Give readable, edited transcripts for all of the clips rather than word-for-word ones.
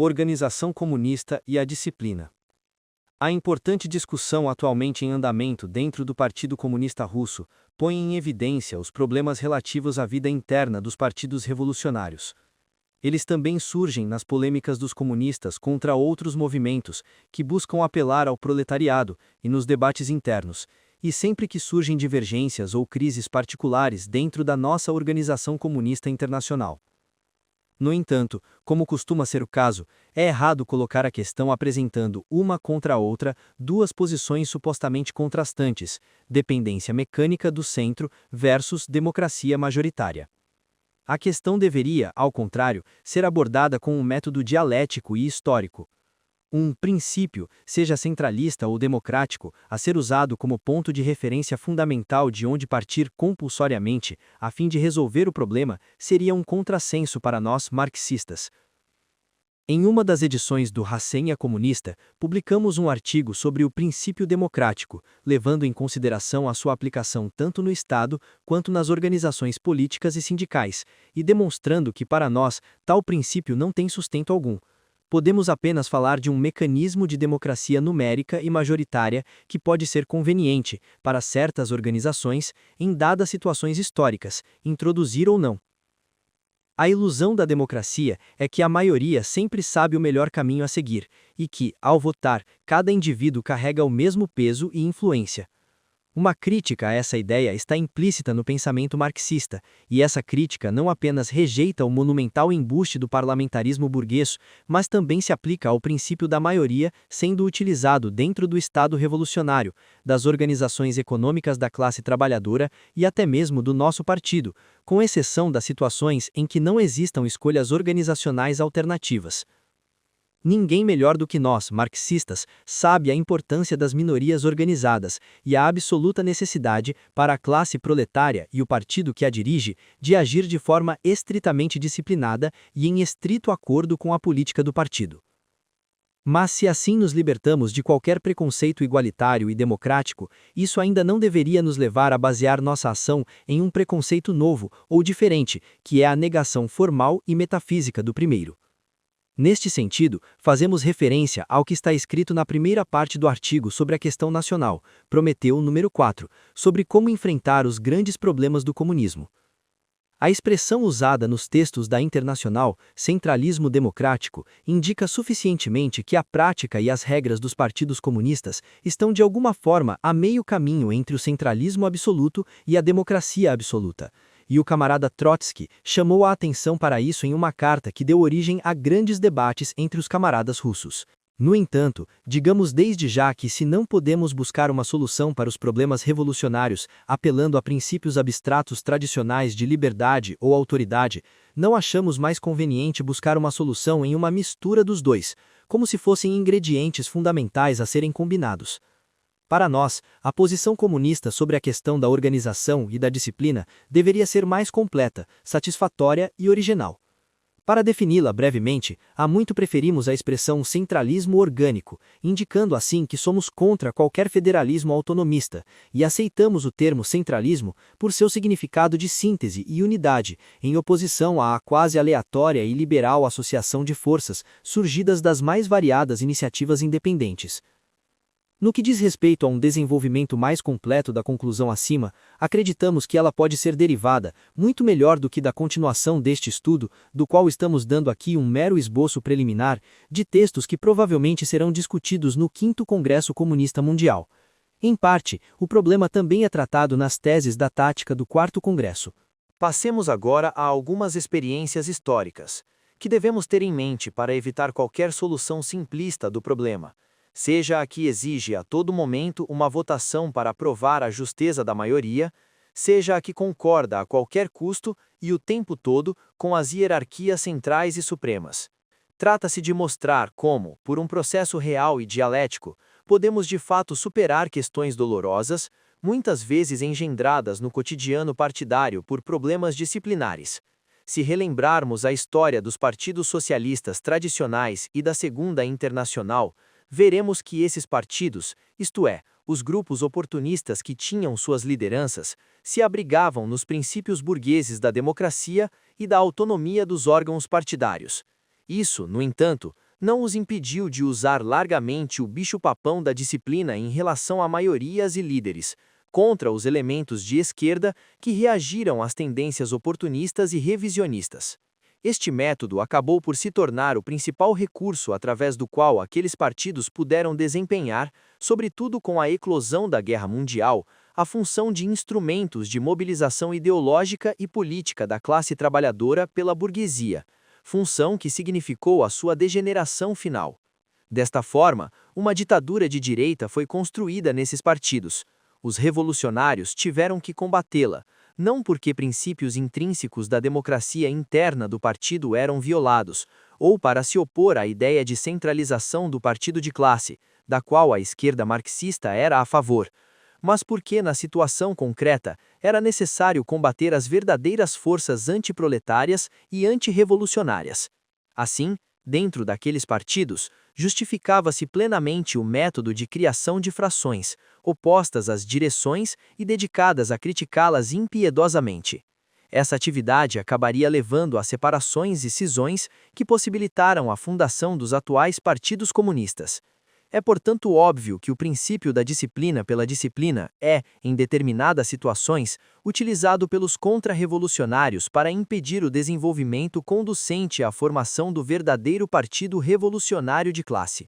Organização comunista e a disciplina. A importante discussão atualmente em andamento dentro do Partido Comunista Russo põe em evidência os problemas relativos à vida interna dos partidos revolucionários. Eles também surgem nas polêmicas dos comunistas contra outros movimentos que buscam apelar ao proletariado e nos debates internos, e sempre que surgem divergências ou crises particulares dentro da nossa Organização Comunista Internacional. No entanto, como costuma ser o caso, é errado colocar a questão apresentando uma contra a outra duas posições supostamente contrastantes, dependência mecânica do centro versus democracia majoritária. A questão deveria, ao contrário, ser abordada com um método dialético e histórico. Um princípio, seja centralista ou democrático, a ser usado como ponto de referência fundamental de onde partir compulsoriamente, a fim de resolver o problema, seria um contrassenso para nós marxistas. Em uma das edições do Rasenha Comunista, publicamos um artigo sobre o princípio democrático, levando em consideração a sua aplicação tanto no Estado quanto nas organizações políticas e sindicais, e demonstrando que para nós tal princípio não tem sustento algum. Podemos apenas falar de um mecanismo de democracia numérica e majoritária que pode ser conveniente, para certas organizações, em dadas situações históricas, introduzir ou não. A ilusão da democracia é que a maioria sempre sabe o melhor caminho a seguir, e que, ao votar, cada indivíduo carrega o mesmo peso e influência. Uma crítica a essa ideia está implícita no pensamento marxista, e essa crítica não apenas rejeita o monumental embuste do parlamentarismo burguês, mas também se aplica ao princípio da maioria sendo utilizado dentro do Estado revolucionário, das organizações econômicas da classe trabalhadora e até mesmo do nosso partido, com exceção das situações em que não existam escolhas organizacionais alternativas. Ninguém melhor do que nós, marxistas, sabe a importância das minorias organizadas e a absoluta necessidade para a classe proletária e o partido que a dirige de agir de forma estritamente disciplinada e em estrito acordo com a política do partido. Mas se assim nos libertamos de qualquer preconceito igualitário e democrático, isso ainda não deveria nos levar a basear nossa ação em um preconceito novo ou diferente, que é a negação formal e metafísica do primeiro. Neste sentido, fazemos referência ao que está escrito na primeira parte do artigo sobre a questão nacional, Prometeu número 4, sobre como enfrentar os grandes problemas do comunismo. A expressão usada nos textos da Internacional, centralismo democrático, indica suficientemente que a prática e as regras dos partidos comunistas estão de alguma forma a meio caminho entre o centralismo absoluto e a democracia absoluta. E o camarada Trotsky chamou a atenção para isso em uma carta que deu origem a grandes debates entre os camaradas russos. No entanto, digamos desde já que se não podemos buscar uma solução para os problemas revolucionários apelando a princípios abstratos tradicionais de liberdade ou autoridade, não achamos mais conveniente buscar uma solução em uma mistura dos dois, como se fossem ingredientes fundamentais a serem combinados. Para nós, a posição comunista sobre a questão da organização e da disciplina deveria ser mais completa, satisfatória e original. Para defini-la brevemente, há muito preferimos a expressão centralismo orgânico, indicando assim que somos contra qualquer federalismo autonomista, e aceitamos o termo centralismo por seu significado de síntese e unidade, em oposição à quase aleatória e liberal associação de forças surgidas das mais variadas iniciativas independentes. No que diz respeito a um desenvolvimento mais completo da conclusão acima, acreditamos que ela pode ser derivada, muito melhor do que da continuação deste estudo, do qual estamos dando aqui um mero esboço preliminar, de textos que provavelmente serão discutidos no 5º Congresso Comunista Mundial. Em parte, o problema também é tratado nas teses da tática do 4º Congresso. Passemos agora a algumas experiências históricas, que devemos ter em mente para evitar qualquer solução simplista do problema. Seja a que exige a todo momento uma votação para provar a justeza da maioria, seja a que concorda a qualquer custo e o tempo todo com as hierarquias centrais e supremas. Trata-se de mostrar como, por um processo real e dialético, podemos de fato superar questões dolorosas, muitas vezes engendradas no cotidiano partidário por problemas disciplinares. Se relembrarmos a história dos partidos socialistas tradicionais e da Segunda Internacional, veremos que esses partidos, isto é, os grupos oportunistas que tinham suas lideranças, se abrigavam nos princípios burgueses da democracia e da autonomia dos órgãos partidários. Isso, no entanto, não os impediu de usar largamente o bicho-papão da disciplina em relação a maiorias e líderes, contra os elementos de esquerda que reagiram às tendências oportunistas e revisionistas. Este método acabou por se tornar o principal recurso através do qual aqueles partidos puderam desempenhar, sobretudo com a eclosão da Guerra Mundial, a função de instrumentos de mobilização ideológica e política da classe trabalhadora pela burguesia, função que significou a sua degeneração final. Desta forma, uma ditadura de direita foi construída nesses partidos. Os revolucionários tiveram que combatê-la, não porque princípios intrínsecos da democracia interna do partido eram violados, ou para se opor à ideia de centralização do partido de classe, da qual a esquerda marxista era a favor, mas porque, na situação concreta, era necessário combater as verdadeiras forças antiproletárias e antirrevolucionárias. Assim, dentro daqueles partidos, justificava-se plenamente o método de criação de frações, opostas às direções e dedicadas a criticá-las impiedosamente. Essa atividade acabaria levando a separações e cisões que possibilitaram a fundação dos atuais partidos comunistas. É, portanto, óbvio que o princípio da disciplina pela disciplina é, em determinadas situações, utilizado pelos contra-revolucionários para impedir o desenvolvimento conducente à formação do verdadeiro partido revolucionário de classe.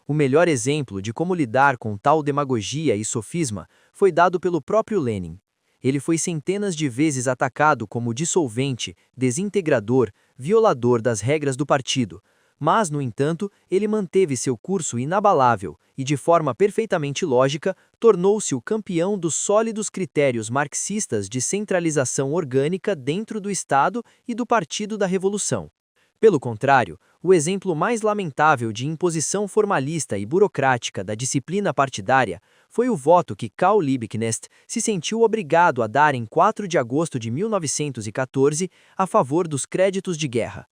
O melhor exemplo de como lidar com tal demagogia e sofisma foi dado pelo próprio Lenin. Ele foi centenas de vezes atacado como dissolvente, desintegrador, violador das regras do partido, mas, no entanto, ele manteve seu curso inabalável e, de forma perfeitamente lógica, tornou-se o campeão dos sólidos critérios marxistas de centralização orgânica dentro do Estado e do Partido da Revolução. Pelo contrário, o exemplo mais lamentável de imposição formalista e burocrática da disciplina partidária foi o voto que Karl Liebknecht se sentiu obrigado a dar em 4 de agosto de 1914 a favor dos créditos de guerra.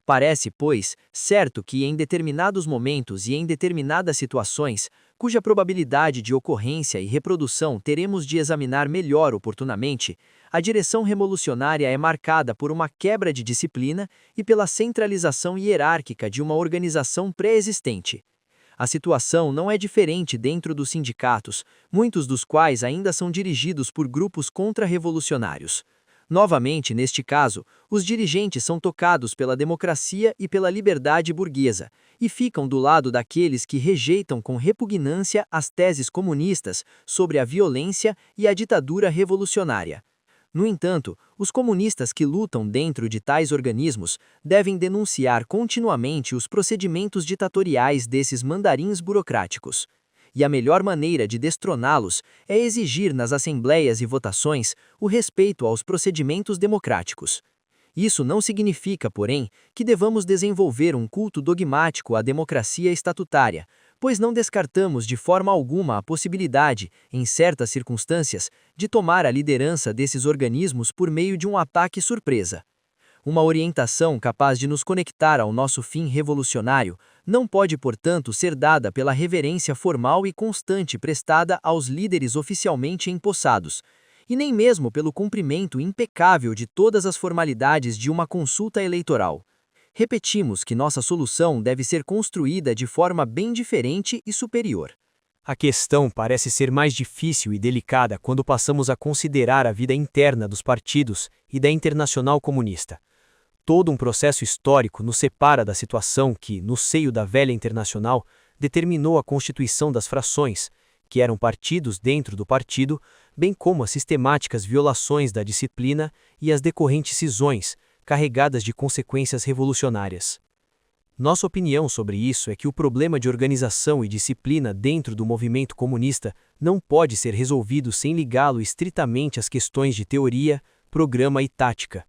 Parece, pois, certo que em determinados momentos e em determinadas situações, cuja probabilidade de ocorrência e reprodução teremos de examinar melhor oportunamente, a direção revolucionária é marcada por uma quebra de disciplina e pela centralização hierárquica de uma organização pré-existente. A situação não é diferente dentro dos sindicatos, muitos dos quais ainda são dirigidos por grupos contra-revolucionários. Novamente, neste caso, os dirigentes são tocados pela democracia e pela liberdade burguesa, e ficam do lado daqueles que rejeitam com repugnância as teses comunistas sobre a violência e a ditadura revolucionária. No entanto, os comunistas que lutam dentro de tais organismos devem denunciar continuamente os procedimentos ditatoriais desses mandarins burocráticos. E a melhor maneira de destroná-los é exigir nas assembleias e votações o respeito aos procedimentos democráticos. Isso não significa, porém, que devamos desenvolver um culto dogmático à democracia estatutária, pois não descartamos de forma alguma a possibilidade, em certas circunstâncias, de tomar a liderança desses organismos por meio de um ataque surpresa. Uma orientação capaz de nos conectar ao nosso fim revolucionário não pode, portanto, ser dada pela reverência formal e constante prestada aos líderes oficialmente empossados, e nem mesmo pelo cumprimento impecável de todas as formalidades de uma consulta eleitoral. Repetimos que nossa solução deve ser construída de forma bem diferente e superior. A questão parece ser mais difícil e delicada quando passamos a considerar a vida interna dos partidos e da Internacional Comunista. Todo um processo histórico nos separa da situação que, no seio da velha Internacional, determinou a constituição das frações, que eram partidos dentro do partido, bem como as sistemáticas violações da disciplina e as decorrentes cisões, carregadas de consequências revolucionárias. Nossa opinião sobre isso é que o problema de organização e disciplina dentro do movimento comunista não pode ser resolvido sem ligá-lo estritamente às questões de teoria, programa e tática.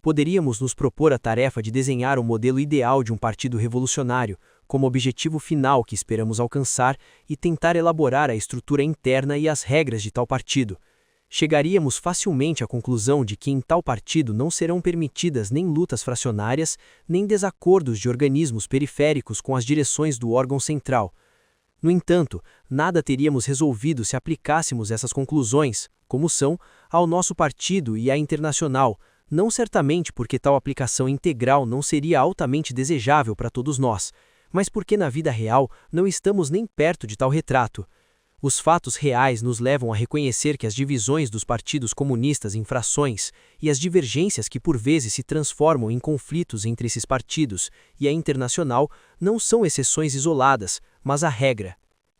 Poderíamos nos propor a tarefa de desenhar o modelo ideal de um partido revolucionário, como objetivo final que esperamos alcançar, e tentar elaborar a estrutura interna e as regras de tal partido. Chegaríamos facilmente à conclusão de que em tal partido não serão permitidas nem lutas fracionárias, nem desacordos de organismos periféricos com as direções do órgão central. No entanto, nada teríamos resolvido se aplicássemos essas conclusões, como são, ao nosso partido e à Internacional, não certamente porque tal aplicação integral não seria altamente desejável para todos nós, mas porque na vida real não estamos nem perto de tal retrato. Os fatos reais nos levam a reconhecer que as divisões dos partidos comunistas em frações e as divergências que por vezes se transformam em conflitos entre esses partidos e a Internacional não são exceções isoladas, mas a regra.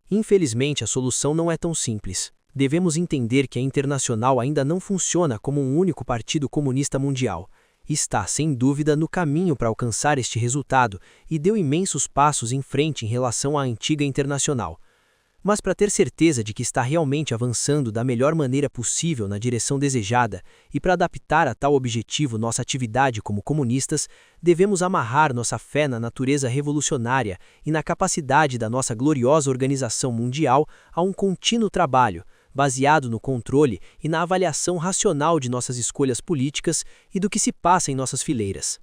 Infelizmente, a solução não é tão simples. Devemos entender que a Internacional ainda não funciona como um único partido comunista mundial. Está, sem dúvida, no caminho para alcançar este resultado e deu imensos passos em frente em relação à antiga Internacional. Mas para ter certeza de que está realmente avançando da melhor maneira possível na direção desejada e para adaptar a tal objetivo nossa atividade como comunistas, devemos amarrar nossa fé na natureza revolucionária e na capacidade da nossa gloriosa organização mundial a um contínuo trabalho, baseado no controle e na avaliação racional de nossas escolhas políticas e do que se passa em nossas fileiras.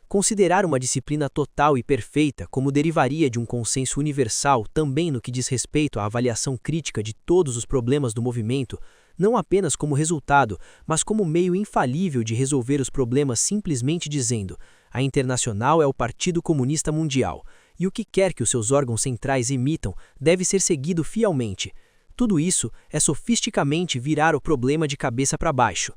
Considerar uma disciplina total e perfeita como derivaria de um consenso universal também no que diz respeito à avaliação crítica de todos os problemas do movimento, não apenas como resultado, mas como meio infalível de resolver os problemas simplesmente dizendo: a Internacional é o Partido Comunista Mundial, e o que quer que os seus órgãos centrais emitam deve ser seguido fielmente. Tudo isso é sofisticamente virar o problema de cabeça para baixo.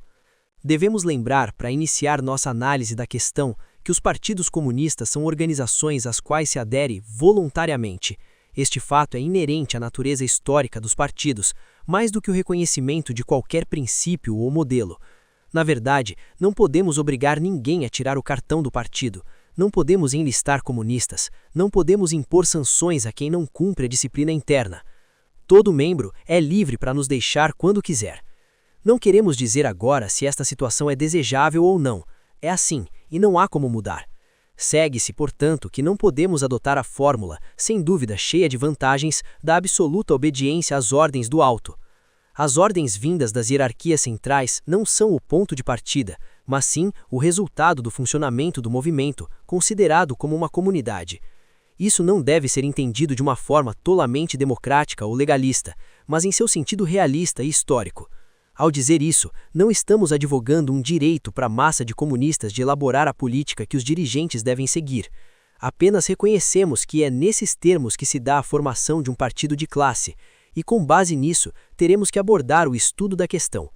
Devemos lembrar, para iniciar nossa análise da questão, que os partidos comunistas são organizações às quais se adere voluntariamente. Este fato é inerente à natureza histórica dos partidos, mais do que o reconhecimento de qualquer princípio ou modelo. Na verdade, não podemos obrigar ninguém a tirar o cartão do partido, não podemos enlistar comunistas, não podemos impor sanções a quem não cumpre a disciplina interna. Todo membro é livre para nos deixar quando quiser. Não queremos dizer agora se esta situação é desejável ou não. É assim, e não há como mudar. Segue-se, portanto, que não podemos adotar a fórmula, sem dúvida cheia de vantagens, da absoluta obediência às ordens do alto. As ordens vindas das hierarquias centrais não são o ponto de partida, mas sim o resultado do funcionamento do movimento, considerado como uma comunidade. Isso não deve ser entendido de uma forma tolamente democrática ou legalista, mas em seu sentido realista e histórico. Ao dizer isso, não estamos advogando um direito para a massa de comunistas de elaborar a política que os dirigentes devem seguir. Apenas reconhecemos que é nesses termos que se dá a formação de um partido de classe, e com base nisso, teremos que abordar o estudo da questão.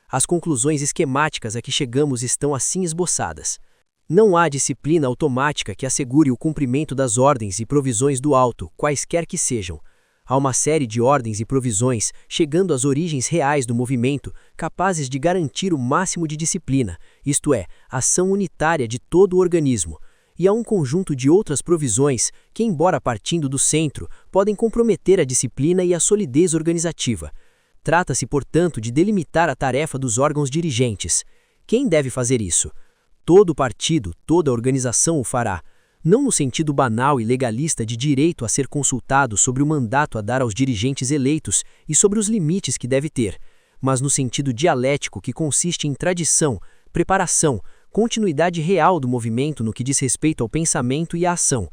As conclusões esquemáticas a que chegamos estão assim esboçadas. Não há disciplina automática que assegure o cumprimento das ordens e provisões do alto, quaisquer que sejam. Há uma série de ordens e provisões, chegando às origens reais do movimento, capazes de garantir o máximo de disciplina, isto é, ação unitária de todo o organismo. E há um conjunto de outras provisões que, embora partindo do centro, podem comprometer a disciplina e a solidez organizativa. Trata-se, portanto, de delimitar a tarefa dos órgãos dirigentes. Quem deve fazer isso? Todo partido, toda organização o fará. Não no sentido banal e legalista de direito a ser consultado sobre o mandato a dar aos dirigentes eleitos e sobre os limites que deve ter, mas no sentido dialético que consiste em tradição, preparação, continuidade real do movimento no que diz respeito ao pensamento e à ação.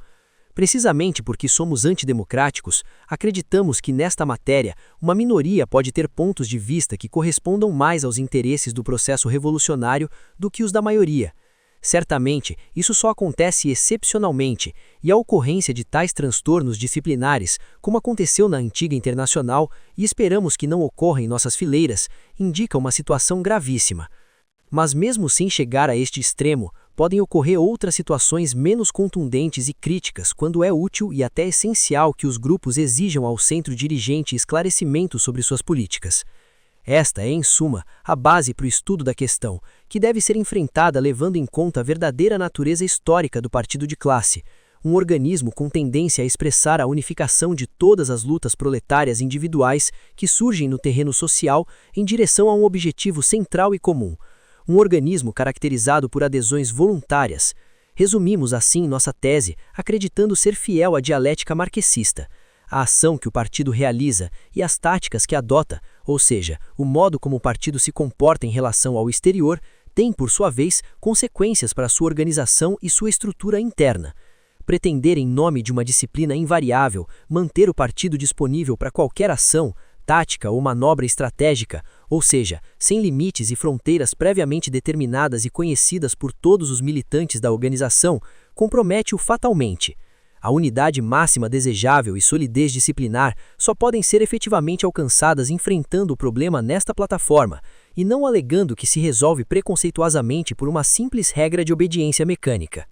Precisamente porque somos antidemocráticos, acreditamos que nesta matéria uma minoria pode ter pontos de vista que correspondam mais aos interesses do processo revolucionário do que os da maioria. Certamente, isso só acontece excepcionalmente, e a ocorrência de tais transtornos disciplinares, como aconteceu na antiga Internacional, e esperamos que não ocorra em nossas fileiras, indica uma situação gravíssima. Mas mesmo sem chegar a este extremo, podem ocorrer outras situações menos contundentes e críticas quando é útil e até essencial que os grupos exijam ao centro dirigente esclarecimento sobre suas políticas. Esta é, em suma, a base para o estudo da questão, que deve ser enfrentada levando em conta a verdadeira natureza histórica do partido de classe, um organismo com tendência a expressar a unificação de todas as lutas proletárias individuais que surgem no terreno social em direção a um objetivo central e comum, um organismo caracterizado por adesões voluntárias. Resumimos assim nossa tese, acreditando ser fiel à dialética marxista. A ação que o partido realiza e as táticas que adota, ou seja, o modo como o partido se comporta em relação ao exterior, tem, por sua vez, consequências para sua organização e sua estrutura interna. Pretender, em nome de uma disciplina invariável, manter o partido disponível para qualquer ação, tática ou manobra estratégica, ou seja, sem limites e fronteiras previamente determinadas e conhecidas por todos os militantes da organização, compromete-o fatalmente. A unidade máxima desejável e solidez disciplinar só podem ser efetivamente alcançadas enfrentando o problema nesta plataforma, e não alegando que se resolve preconceituosamente por uma simples regra de obediência mecânica.